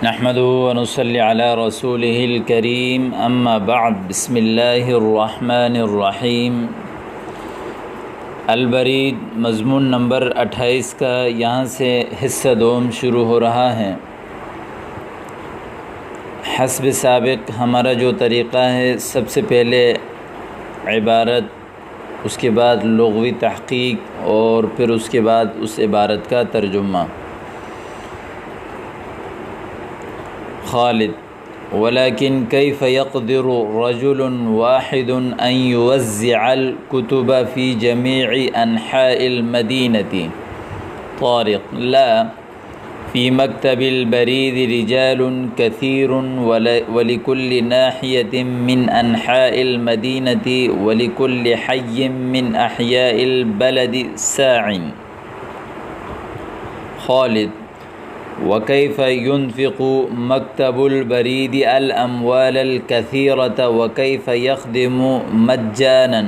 نحمده ونصلي على رسوله الكريم اما بعد بسم اللہ الرحمن الرحیم۔ البرید مضمون نمبر 28 کا یہاں سے حصہ دوم شروع ہو رہا ہے۔ حسب سابق ہمارا جو طریقہ ہے، سب سے پہلے عبارت، اس کے بعد لغوی تحقیق اور پھر اس کے بعد اس عبارت کا ترجمہ۔ خالد: ولكن كيف يقدر رجل واحد أن يوزع الكتب في جميع أنحاء المدينة؟ طارق: لا، في مكتب البريد رجال كثير ولكل ناحية من أنحاء المدينة ولكل حي من أحياء البلد ساع۔ خالد: وكيف ينفق مكتب البريد الأموال الكثيرة وكيف يخدم مجانا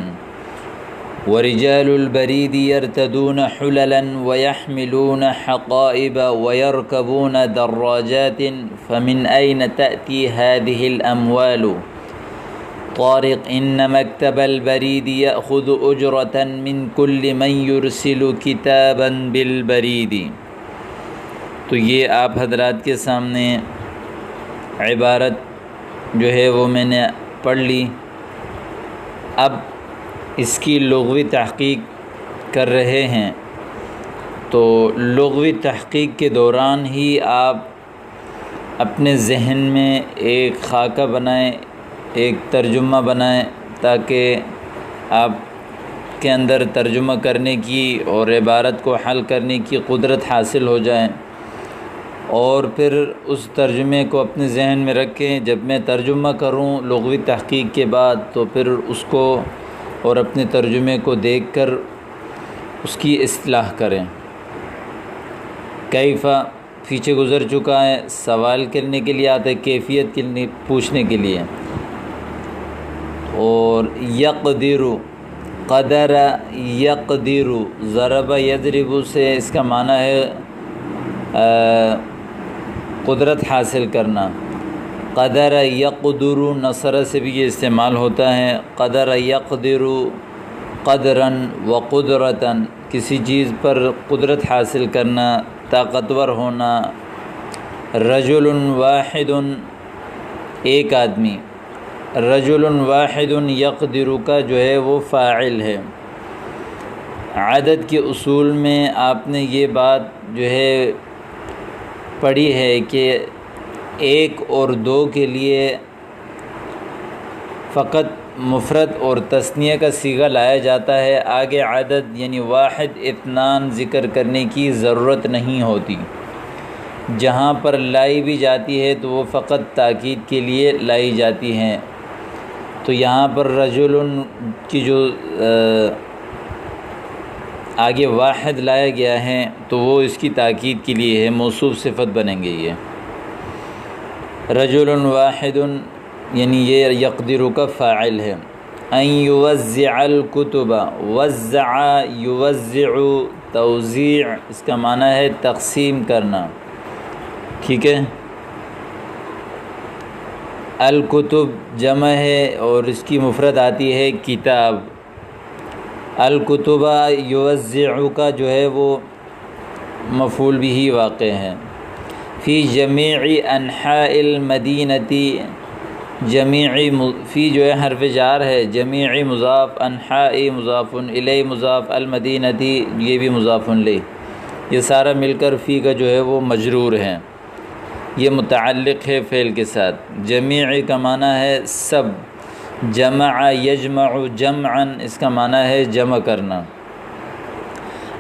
ورجال البريد يرتدون حللا ويحملون حقائب ويركبون دراجات، فمن أين تأتي هذه الأموال؟ طارق: إن مكتب البريد يأخذ أجرة من كل من يرسل كتابا بالبريد۔ تو یہ آپ حضرات کے سامنے عبارت جو ہے وہ میں نے پڑھ لی۔ اب اس کی لغوی تحقیق کر رہے ہیں، تو لغوی تحقیق کے دوران ہی آپ اپنے ذہن میں ایک خاکہ بنائیں، ایک ترجمہ بنائیں، تاکہ آپ کے اندر ترجمہ کرنے کی اور عبارت کو حل کرنے کی قدرت حاصل ہو جائے، اور پھر اس ترجمے کو اپنے ذہن میں رکھیں۔ جب میں ترجمہ کروں لغوی تحقیق کے بعد، تو پھر اس کو اور اپنے ترجمے کو دیکھ کر اس کی اصلاح کریں۔ کیفا پیچھے گزر چکا ہے، سوال کرنے کے لیے آتا ہے، کیفیت کے لیے پوچھنے کے لیے۔ اور یقدر، قدر یقدر، ضرب یضرب سے اس کا معنی ہے قدرت حاصل کرنا۔ قدر یقدر، نصر سے بھی یہ استعمال ہوتا ہے۔ قدر یقدر قدراً و قدرتاً، کسی چیز پر قدرت حاصل کرنا، طاقتور ہونا۔ رجل واحد، ایک آدمی۔ رجل واحد یقدر کا جو ہے وہ فاعل ہے۔ عدد کے اصول میں آپ نے یہ بات جو ہے پڑھی ہے کہ ایک اور دو کے لیے فقط مفرد اور تثنیہ کا صیغہ لایا جاتا ہے، آگے عدد یعنی واحد، اثنان ذکر کرنے کی ضرورت نہیں ہوتی۔ جہاں پر لائی بھی جاتی ہے تو وہ فقط تاکید کے لیے لائی جاتی ہیں۔ تو یہاں پر رجل کی جو آگے واحد لایا گیا ہے تو وہ اس کی تاکید کے لیے ہے، موصوف صفت بنیں گے یہ۔ رجل واحد یعنی یہ یقدر کا فاعل ہے۔ ان یوزع الکتب، وزع یوزع، توزیع اس کا معنی ہے تقسیم کرنا، ٹھیک ہے۔ الکتب جمع ہے اور اس کی مفرد آتی ہے کتاب۔ الکتبہ یوزع کا جو ہے وہ مفعول بھی واقع ہے۔ فی جمیع انحاء المدینتی، جمیعی فی جو ہے حرف جار ہے، جمیعی مضاف، انحاء مضاف الیہ مضاف، المدینتی یہ بھی مضاف الیہ، یہ سارا مل کر فی کا جو ہے وہ مجرور ہے، یہ متعلق ہے فعل کے ساتھ۔ جمیع کا معنی ہے سب، جمع یجمع جمعا اس کا معنی ہے جمع کرنا۔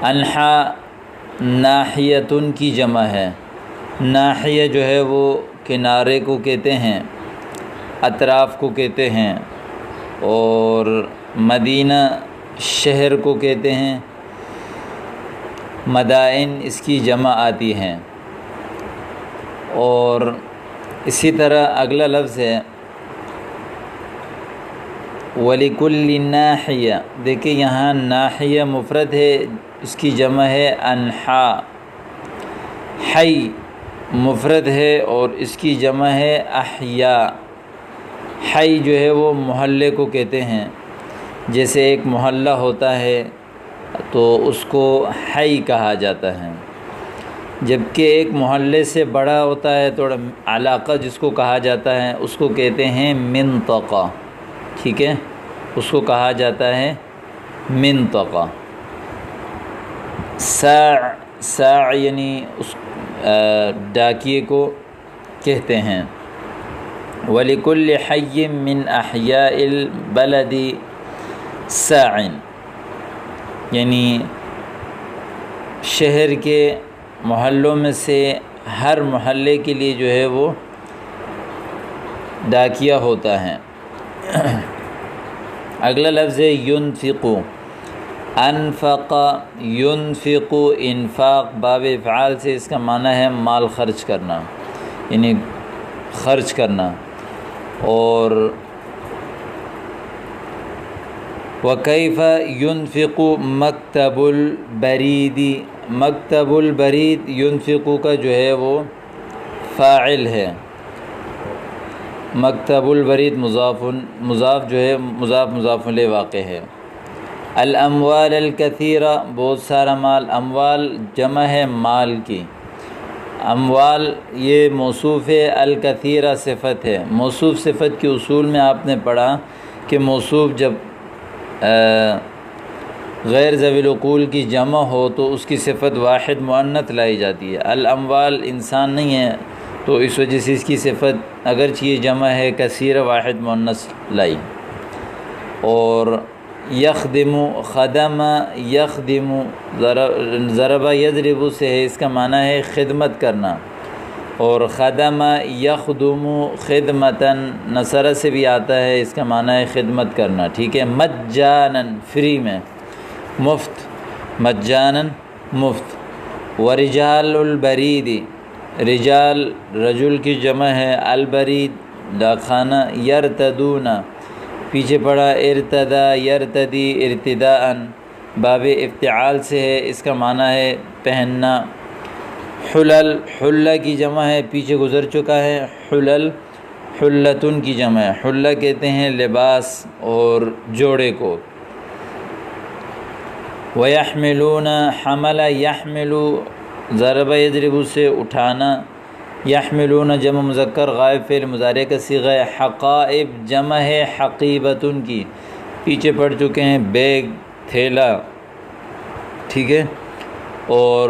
انحاء ناحیتن کی جمع ہے، ناحیہ جو ہے وہ کنارے کو کہتے ہیں، اطراف کو کہتے ہیں، اور مدینہ شہر کو کہتے ہیں، مدائن اس کی جمع آتی ہیں۔ اور اسی طرح اگلا لفظ ہے وَلِكُلِّ نَاحِيَةٍ، دیکھیں یہاں ناحیہ مفرد ہے، اس کی جمع ہے انحاء۔ حی مفرد ہے اور اس کی جمع ہے احیا۔ حی جو ہے وہ محلے کو کہتے ہیں، جیسے ایک محلہ ہوتا ہے تو اس کو حی کہا جاتا ہے، جبکہ ایک محلے سے بڑا ہوتا ہے تھوڑا علاقہ جس کو کہا جاتا ہے اس کو کہتے ہیں منطقہ، ٹھیک ہے، اس کو کہا جاتا ہے منطقہ۔ ساع یعنی اس ڈاکیے کو کہتے ہیں۔ وَلِكُلِّ حَيٍّ مِّنْ أَحْيَاءِ الْبَلَدِ سَاعٍ، یعنی شہر کے محلوں میں سے ہر محلے کے لیے جو ہے وہ ڈاکیہ ہوتا ہے۔ اگلا لفظ ہے ينفق۔ انفق ينفق، انفاق باب افعال سے اس کا معنی ہے مال خرچ کرنا، یعنی خرچ کرنا۔ اور وَكَيْفَ يُنْفِقُ مَكْتَبُ الْبَرِيدِ، مکتب البرید ينفق کا جو ہے وہ فاعل ہے، مکتب البرید مضاف جو ہے مضاف الیہ واقع ہے۔ الاموال الکثیرہ، بہت سارا مال، اموال جمع ہے مال کی، اموال یہ موصوف ہے، الکثیرہ صفت ہے۔ موصوف صفت کے اصول میں آپ نے پڑھا کہ موصوف جب غیر ذوی العقول کی جمع ہو تو اس کی صفت واحد مؤنث لائی جاتی ہے۔ الاموال انسان نہیں ہے تو اس وجہ سے اس کی صفت اگرچہ یہ جمع ہے کثیر واحد مؤنث لائی۔ اور یخدم، خدم یخدم، ضرب یضرب سے ہے، اس کا معنی ہے خدمت کرنا۔ اور خدم یخدم خدمتاً، نصر سے بھی آتا ہے، اس کا معنی ہے خدمت کرنا، ٹھیک ہے۔ مجاناً فری میں، مفت، مجاناً مفت۔ ورجال البرید، رجال رجل کی جمع ہے، البرید ڈاکخانہ۔ یرتدون پیچھے پڑا ارتدا یرتدی ارتداءً، باب افتعال سے ہے، اس کا معنی ہے پہننا۔ حلل، حلہ کی جمع ہے، پیچھے گزر چکا ہے، حلل حلتن کی جمع ہے، حلہ کہتے ہیں لباس اور جوڑے کو۔ وَيَحْمِلُونَ حمل يحمل، ضرب یضرب سے اٹھانا۔ یحملون جمع مذکر غائب فعل مضارع کا صیغہ ہے۔ حقائب جمع ہے حقیبتن کی، پیچھے پڑ چکے ہیں، بیگ تھیلا، ٹھیک ہے۔ اور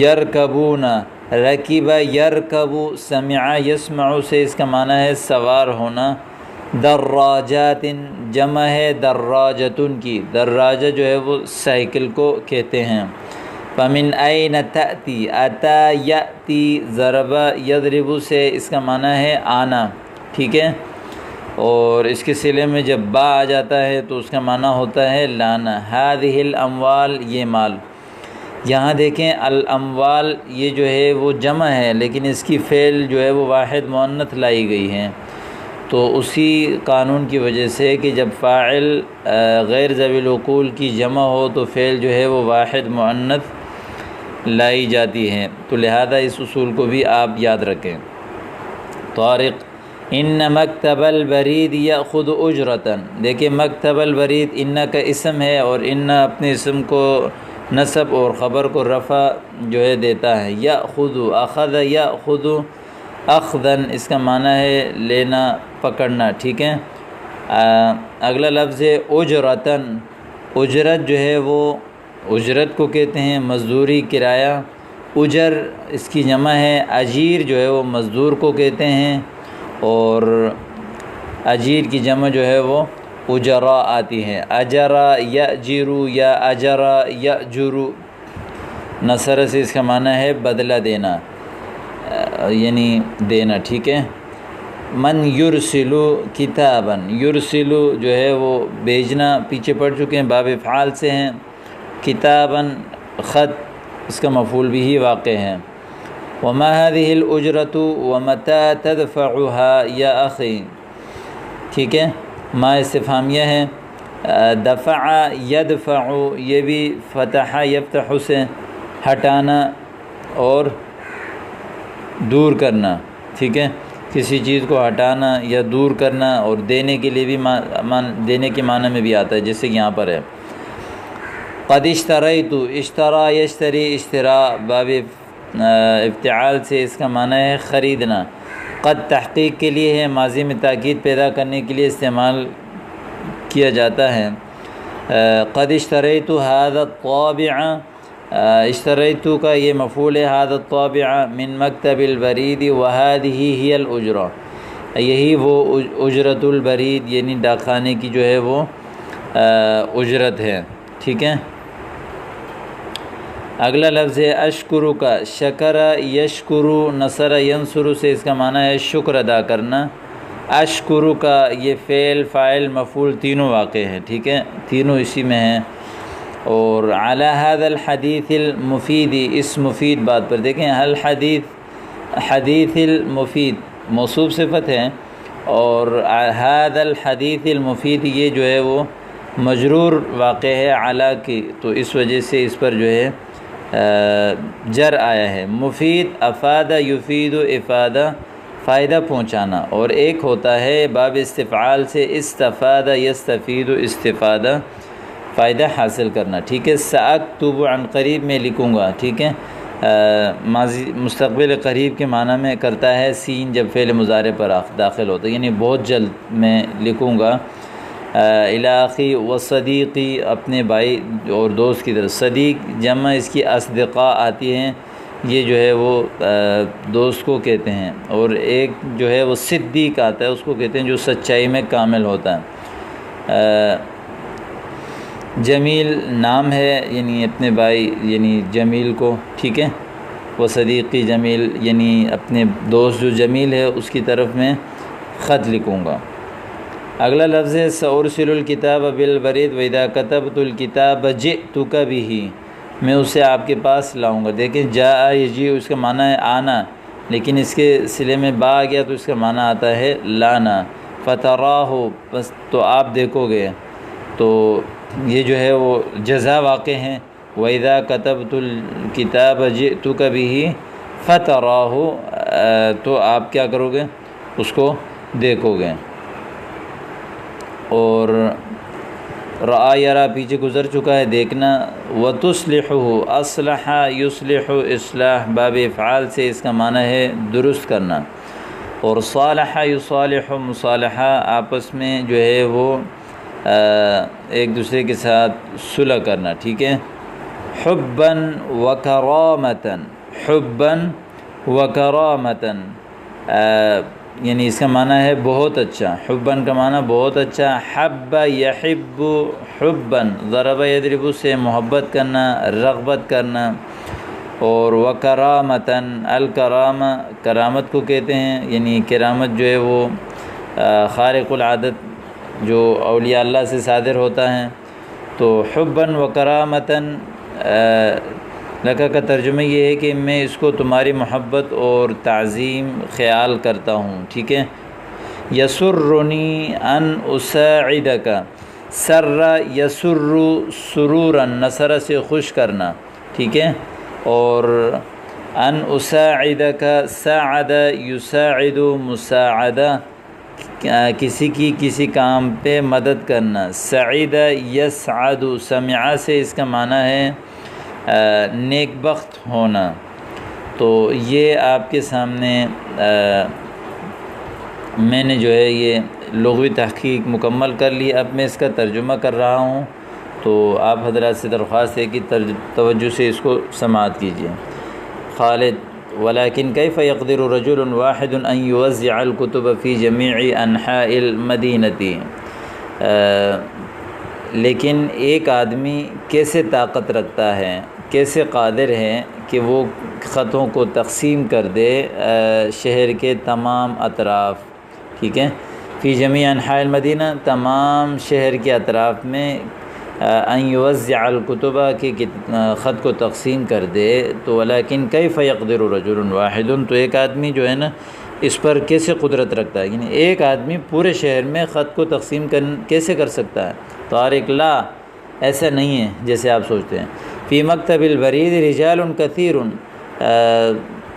یرکبون، رکیبہ یرکب، سمع یسمع سے اس کا معنی ہے سوار ہونا۔ دراجات جمع ہے دراجتن کی، دراجہ جو ہے وہ سائیکل کو کہتے ہیں۔ فمن این تأتی، اتا یأتی، ضرب یضرب سے اس کا معنی ہے آنا، ٹھیک ہے۔ اور اس کے صلے میں جب با آ جاتا ہے تو اس کا معنی ہوتا ہے لانا۔ هذه الاموال، یہ مال۔ یہاں دیکھیں الاموال یہ جو ہے وہ جمع ہے لیکن اس کی فعل جو ہے وہ واحد مؤنث لائی گئی ہے، تو اسی قانون کی وجہ سے کہ جب فاعل غیر ذوی العقول کی جمع ہو تو فعل جو ہے وہ واحد مؤنث لائی جاتی ہے، تو لہذا اس اصول کو بھی آپ یاد رکھیں۔ طارق، ان مکتب البرید یأخذ اجرتاً، دیکھیں مکتب البرید ان کا اسم ہے اور ان اپنے اسم کو نصب اور خبر کو رفع جو ہے دیتا ہے۔ یأخذ، اخذ یأخذ اخذاً، اس کا معنی ہے لینا پکڑنا، ٹھیک ہے۔ اگلا لفظ ہے اجرتاً، اجرت جو ہے وہ اجرت کو کہتے ہیں مزدوری، کرایہ۔ اجر اس کی جمع ہے، اجیر جو ہے وہ مزدور کو کہتے ہیں، اور اجیر کی جمع جو ہے وہ اجرا آتی ہے۔ اجرا یأجر یا اجرا یأجر، نصر سے اس کا معنی ہے بدلہ دینا، یعنی دینا، ٹھیک ہے۔ من یرسل کتابا، یرسل جو ہے وہ بھیجنا، پیچھے پڑ چکے ہیں، باب افعال سے ہیں۔ کتابا خط، اس کا مفعول بھی واقع ہے۔ وما هذه الاجرۃ ومتى تدفعها یا اخی، ٹھیک ہے۔ ما استفہامیہ ہے۔ دفع یدفع، یہ بھی فتح یفتح سے ہٹانا، اور دور کرنا، ٹھیک ہے، کسی چیز کو ہٹانا یا دور کرنا، اور دینے کے لیے بھی دینے کے معنی میں بھی آتا ہے، جیسے کہ یہاں پر ہے قد اشتریت، اشترا یشتری، اشترا باب افتعال سے اس کا معنی ہے خریدنا۔ قد تحقیق کے لیے ہے، ماضی میں تاکید پیدا کرنے کے لیے استعمال کیا جاتا ہے۔ قد اشتریت هذا الطابع، اشتریت کا یہ مفعول ہے، هذا الطابع من مکتب البرید وهذه هي الاجرہ، یہی وہ اجرت البرید یعنی ڈاک خانے کی جو ہے وہ اجرت ہے، ٹھیک ہے۔ اگلا لفظ ہے اشکرو کا، شکر یشکرو، نصر ینصر سے اس کا معنی ہے شکر ادا کرنا۔ اشکرو کا یہ فعل فاعل مفعول تینوں واقع ہیں، ٹھیک ہے، تینوں اسی میں ہیں۔ اور علی هذا الحدیث المفید، اس مفید بات پر دیکھیں، حدیث المفید موصوف صفت ہے، اور هذا الحدیث المفید یہ جو ہے وہ مجرور واقع ہے علی کی، تو اس وجہ سے اس پر جو ہے جر آیا ہے۔ مفید افادہ یفید افادہ، فائدہ پہنچانا، اور ایک ہوتا ہے باب استفعال سے استفادہ یستفید استفادہ، فائدہ حاصل کرنا، ٹھیک ہے۔ سأکتب عن قریب میں لکھوں گا، ٹھیک ہے، ماضی مستقبل قریب کے معنی میں کرتا ہے سین جب فعل مضارع پر داخل ہوتا ہے، یعنی بہت جلد میں لکھوں گا۔ الاخی و صدیقی، اپنے بھائی اور دوست کی طرف، صدیق جمع اس کی اصدقاء آتی ہیں، یہ جو ہے وہ دوست کو کہتے ہیں، اور ایک جو ہے وہ صدیق آتا ہے، اس کو کہتے ہیں جو سچائی میں کامل ہوتا ہے۔ جمیل نام ہے، یعنی اپنے بھائی یعنی جمیل کو، ٹھیک ہے، وہ صدیقی جمیل یعنی اپنے دوست جو جمیل ہے اس کی طرف میں خط لکھوں گا۔ اگلا لفظ ہے سأرسل الکتاب بالبرید وإذا كتبت الکتاب جئتک به، میں اسے آپ کے پاس لاؤں گا۔ دیکھیں جاء یجیء اس کا معنی ہے آنا، لیکن اس کے صلے میں با آ گیا تو اس کا معنی آتا ہے لانا۔ فتراہ، بس تو آپ دیکھو گے، تو یہ جو ہے وہ جزا واقع ہیں۔ وإذا كتبت الکتاب جئتک به فتراہ، تو آپ کیا کرو گے، اس کو دیکھو گے۔ اور رآ یرا پیچھے گزر چکا ہے، دیکھنا۔ وتصلحہ، اصلح یصلح اصلاح باب افعال سے اس کا معنی ہے درست کرنا۔ اور صالح یصالح، مصالحہ آپس میں جو ہے وہ ایک دوسرے کے ساتھ صلح کرنا، ٹھیک ہے۔ حباً وکرامتاً، حباً وکرامتاً، یعنی اس کا معنی ہے بہت اچھا، حباً کا معنی بہت اچھا۔ حب یحب حباً، ضرب یضرب سے محبت کرنا، رغبت کرنا۔ اور وکرامتاً، الکرامہ کرامت کو کہتے ہیں، یعنی کرامت جو ہے وہ خارق العادت جو اولیاء اللہ سے صادر ہوتا ہے۔ تو حباً وکرامتاً لکہ کا ترجمہ یہ ہے کہ میں اس کو تمہاری محبت اور تعظیم خیال کرتا ہوں، ٹھیک ہے۔ یسرنی ان اساعدک، سر یسر سرورا، نصر سے خوش کرنا، ٹھیک ہے۔ اور ان اساعدک، ساعد یساعد مساعدہ، کسی کی کسی کام پہ مدد کرنا۔ سعید یسعد، سمع سے اس کا معنی ہے نیک بخت ہونا۔ تو یہ آپ کے سامنے میں نے جو ہے یہ لغوی تحقیق مکمل کر لی، اب میں اس کا ترجمہ کر رہا ہوں، تو آپ حضرات سے درخواست ہے کہ توجہ سے اس کو سماعت کیجیے۔ خالد ولكن كيف يقدر رجل واحد أن يوزع الكتب في جميع أنحاء المدينة، لیکن ایک آدمی کیسے طاقت رکھتا ہے، کیسے قادر ہے کہ وہ خطوں کو تقسیم کر دے شہر کے تمام اطراف، ٹھیک ہے۔ فی جمیع انحاء المدینہ، تمام شہر کے اطراف میں، ان یوزع الکتب کہ خط کو تقسیم کر دے، تو ولیکن کیف یقدر رجل واحد، تو ایک آدمی جو ہے نا اس پر کیسے قدرت رکھتا ہے، یعنی ایک آدمی پورے شہر میں خط کو تقسیم کیسے کر سکتا ہے۔ طارق لا، ایسا نہیں ہے جیسے آپ سوچتے ہیں۔ فی مکتب البرید رجال کثیر،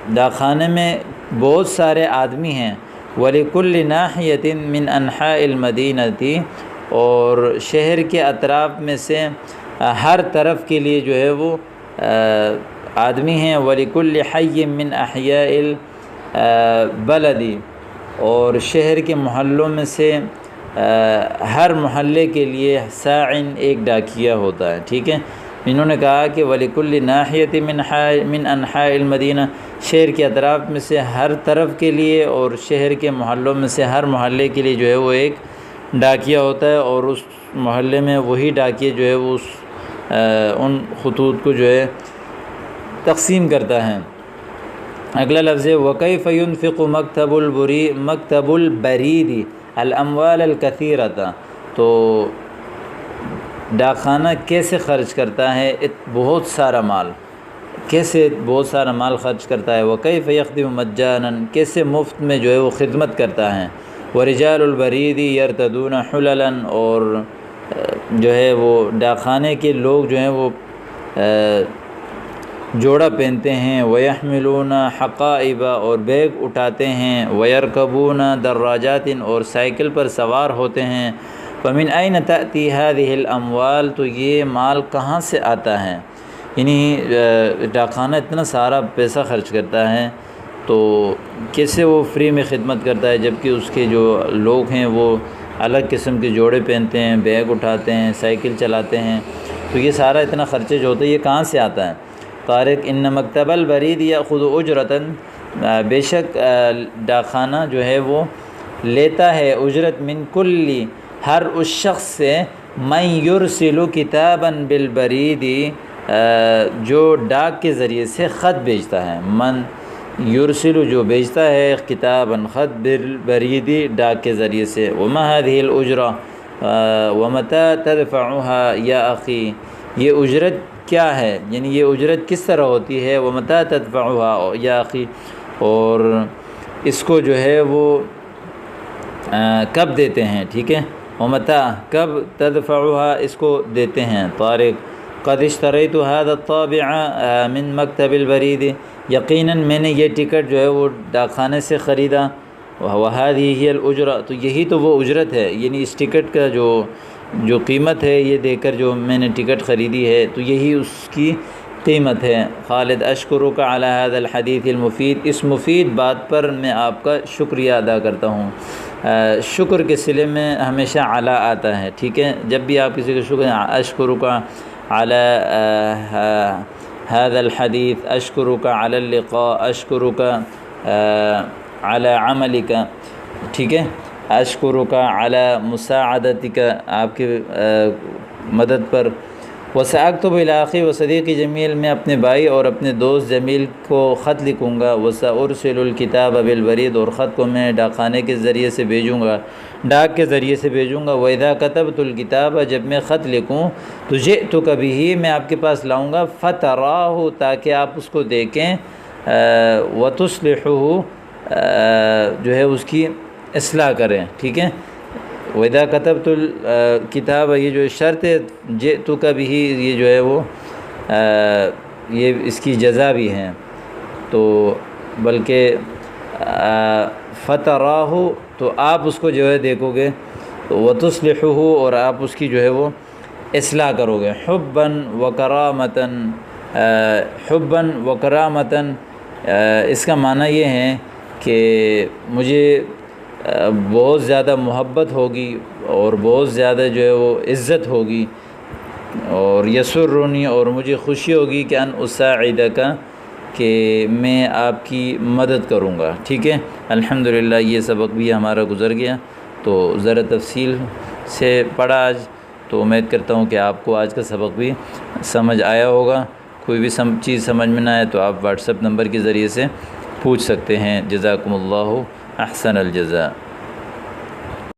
ڈاک خانے میں بہت سارے آدمی ہیں، وَلِكُلِّ نَاحِيَةٍ مِّنْ أَنْحَاءِ الْمَدِينَةِ، اور شہر کے اطراف میں سے ہر طرف کے لیے جو ہے وہ آدمی ہیں، وَلِكُلِّ حَيٍّ مِّنْ أَحْيَاءِ الْبَلَدِ، اور شہر کے محلوں میں سے ہر محلے کے لیے ساعٍ ایک ڈاکیہ ہوتا ہے، ٹھیک ہے۔ انہوں نے کہا کہ وَلِكُلِّ نَاحِيَةٍ مِّنْ أَنْحَاءِ الْمَدِينَةِ، شہر کے اطراف میں سے ہر طرف کے لیے اور شہر کے محلوں میں سے ہر محلے کے لیے جو ہے وہ ایک ڈاکیہ ہوتا ہے، اور اس محلے میں وہی ڈاکیہ جو ہے وہ ان خطوط کو جو ہے تقسیم کرتا ہے۔ اگلا لفظ ہے وَكَيْفَ يُنْفِقُ مَكْتَبُ الْبَرِيدِ الْأَمْوَالَ الْكَثِيرَةَ، تو ڈاک خانہ کیسے خرچ کرتا ہے بہت سارا مال، کیسے بہت سارا مال خرچ کرتا ہے، وَكَيْفَ يَخْدِمُ مَجَّانًا، کیسے مفت میں جو ہے وہ خدمت کرتا ہے، وَرِجَالُ الْبَرِيدِ يَرْتَدُونَ حُلَلًا، اور جو ہے وہ ڈاک خانے کے لوگ جو ہیں وہ جوڑا پہنتے ہیں، وَيَحْمِلُونَ حَقَائِبَ، اور بیگ اٹھاتے ہیں، وَيَرْكَبُونَ دَرَّاجَاتٍ، اور سائیکل پر سوار ہوتے ہیں۔ فَمِنْ أَيْنَ تَأْتِي هَذِهِ الْأَمْوَالُ، تو یہ مال کہاں سے آتا ہے، یعنی ڈاک خانہ اتنا سارا پیسہ خرچ کرتا ہے تو کیسے وہ فری میں خدمت کرتا ہے، جبکہ اس کے جو لوگ ہیں وہ الگ قسم کے جوڑے پہنتے ہیں، بیگ اٹھاتے ہیں، سائیکل چلاتے ہیں، تو یہ سارا اتنا خرچے جو ہوتا ہے یہ کہاں سے آتا ہے۔ طارق ان مکتب البرید یاخذ اجرتا، بے شک ڈاک خانہ جو ہے وہ لیتا ہے اجرت، من کلی، ہر اس شخص سے، من یرسل کتابا بالبرید، جو ڈاک کے ذریعے سے خط بھیجتا ہے، من یرسل جو بھیجتا ہے، کتابا خط، بالبرید ڈاک کے ذریعے سے۔ وما هذه الاجرہ ومتى تدفعها یا اخی، یہ اجرت کیا ہے، یعنی یہ اجرت کس طرح ہوتی ہے، ومتى تدفعها یا اخی، اور اس کو جو ہے وہ کب دیتے ہیں، ٹھیک ہے، ومتى کب، تدفعها اس کو دیتے ہیں۔ طارق قد اشتریت هذا الطابع من مکتب البرید، یقیناً میں نے یہ ٹکٹ جو ہے وہ ڈاک خانے سے خریدا، وهذه هي الاجرہ، تو یہی تو وہ اجرت ہے، یعنی اس ٹکٹ کا جو قیمت ہے، یہ دے کر جو میں نے ٹکٹ خریدی ہے تو یہی اس کی قیمت ہے۔ خالد اشکرک علی هذا الحدیث المفید، اس مفید بات پر میں آپ کا شکریہ ادا کرتا ہوں۔ شکر کے صلے میں ہمیشہ علی آتا ہے، ٹھیک ہے، جب بھی آپ کسی کو شکر، اشکرک علی هذا الحدیث، اشکرک علی اللقاء، اشکرک علی عملک، ٹھیک ہے، اشکرک علی مساعدتک، آپ کی مدد پر۔ وسأکتب الی اخی و صدیقی جمیل، میں اپنے بھائی اور اپنے دوست جمیل کو خط لکھوں گا۔ وسأرسل الکتاب بالبرید، اور خط کو میں ڈاک خانے کے ذریعے سے بھیجوں گا، ڈاک کے ذریعے سے بھیجوں گا۔ وإذا کتبت الکتاب، جب میں خط لکھوں تو جئتک بہ، میں آپ کے پاس لاؤں گا، فتراہ، تاکہ آپ اس کو دیکھیں، وتصلحہ، جو ہے اس کی اصلاح کریں، ٹھیک ہے۔ وإذا كتبت الکتاب، یہ جو شرط ہے، جئتک بہ، یہ جو ہے وہ یہ اس کی جزا بھی ہیں، تو بلکہ فتراہ، تو آپ اس کو جو ہے دیکھو گے، وتصلحہ، اور آپ اس کی جو ہے وہ اصلاح کرو گے۔ حبا وکرامتا، حبا وکرامتا، اس کا معنی یہ ہے کہ مجھے بہت زیادہ محبت ہوگی اور بہت زیادہ جو ہے وہ عزت ہوگی، اور یسرنی، اور مجھے خوشی ہوگی کہ ان اساعدک، کہ میں آپ کی مدد کروں گا، ٹھیک ہے۔ الحمدللہ یہ سبق بھی ہمارا گزر گیا، تو ذرا تفصیل سے پڑھا آج، تو امید کرتا ہوں کہ آپ کو آج کا سبق بھی سمجھ آیا ہوگا۔ کوئی بھی چیز سمجھ میں نہ آئے تو آپ واٹس ایپ نمبر کے ذریعے سے پوچھ سکتے ہیں۔ جزاکم اللہ احسن الجزاء۔